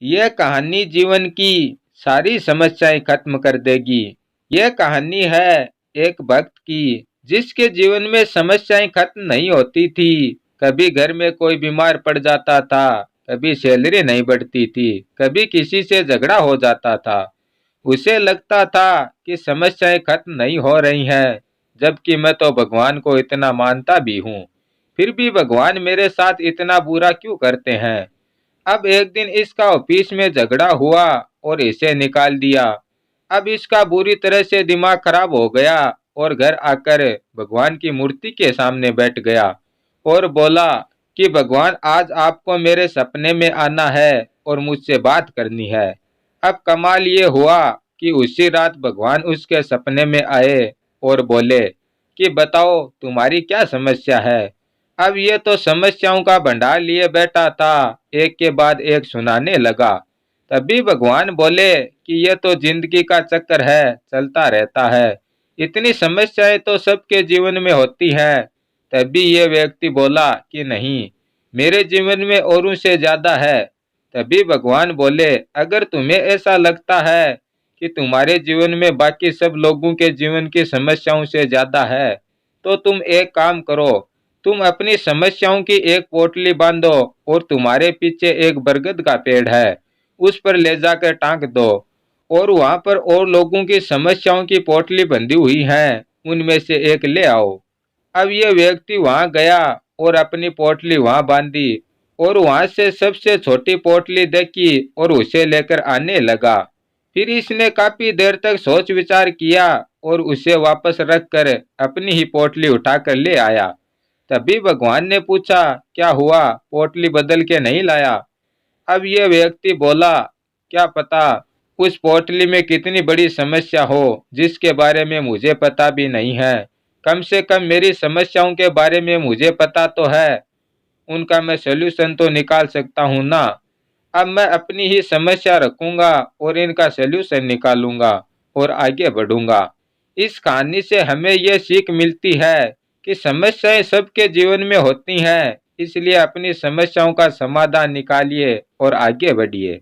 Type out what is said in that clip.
यह कहानी जीवन की सारी समस्याएं खत्म कर देगी। यह कहानी है एक भक्त की, जिसके जीवन में समस्याएं खत्म नहीं होती थी। कभी घर में कोई बीमार पड़ जाता था, कभी सैलरी नहीं बढ़ती थी, कभी किसी से झगड़ा हो जाता था। उसे लगता था कि समस्याएं खत्म नहीं हो रही हैं, जबकि मैं तो भगवान को इतना मानता भी हूँ। फिर भी भगवान मेरे साथ इतना बुरा क्यों करते हैं। अब एक दिन इसका ऑफिस में झगड़ा हुआ और इसे निकाल दिया। अब इसका बुरी तरह से दिमाग खराब हो गया और घर आकर भगवान की मूर्ति के सामने बैठ गया और बोला कि भगवान, आज आपको मेरे सपने में आना है और मुझसे बात करनी है। अब कमाल ये हुआ कि उसी रात भगवान उसके सपने में आए और बोले कि बताओ तुम्हारी क्या समस्या है। अब ये तो समस्याओं का भंडार लिए बैठा था, एक के बाद एक सुनाने लगा। तभी भगवान बोले कि ये तो जिंदगी का चक्कर है, चलता रहता है। इतनी समस्याएं तो सबके जीवन में होती हैं। तभी ये व्यक्ति बोला कि नहीं, मेरे जीवन में औरों से ज्यादा है। तभी भगवान बोले, अगर तुम्हें ऐसा लगता है कि तुम्हारे जीवन में बाकी सब लोगों के जीवन की समस्याओं से ज्यादा है, तो तुम एक काम करो, तुम अपनी समस्याओं की एक पोटली बांधो और तुम्हारे पीछे एक बरगद का पेड़ है, उस पर ले जाकर टांग दो और वहां पर और लोगों की समस्याओं की पोटली बंधी हुई है, उनमें से एक ले आओ। अब ये व्यक्ति वहां गया और अपनी पोटली वहां बांधी और वहां से सबसे छोटी पोटली देखी और उसे लेकर आने लगा। फिर इसने काफी देर तक सोच विचार किया और उसे वापस रखकर अपनी ही पोटली उठाकर ले आया। तभी भगवान ने पूछा, क्या हुआ, पोटली बदल के नहीं लाया। अब यह व्यक्ति बोला, क्या पता उस पोटली में कितनी बड़ी समस्या हो जिसके बारे में मुझे पता भी नहीं है। कम से कम मेरी समस्याओं के बारे में मुझे पता तो है, उनका मैं सलूशन तो निकाल सकता हूँ ना। अब मैं अपनी ही समस्या रखूंगा और इनका सलूशन निकालूंगा और आगे बढ़ूंगा। इस कहानी से हमें यह सीख मिलती है कि समस्याएं सबके जीवन में होती हैं, इसलिए अपनी समस्याओं का समाधान निकालिए और आगे बढ़िए।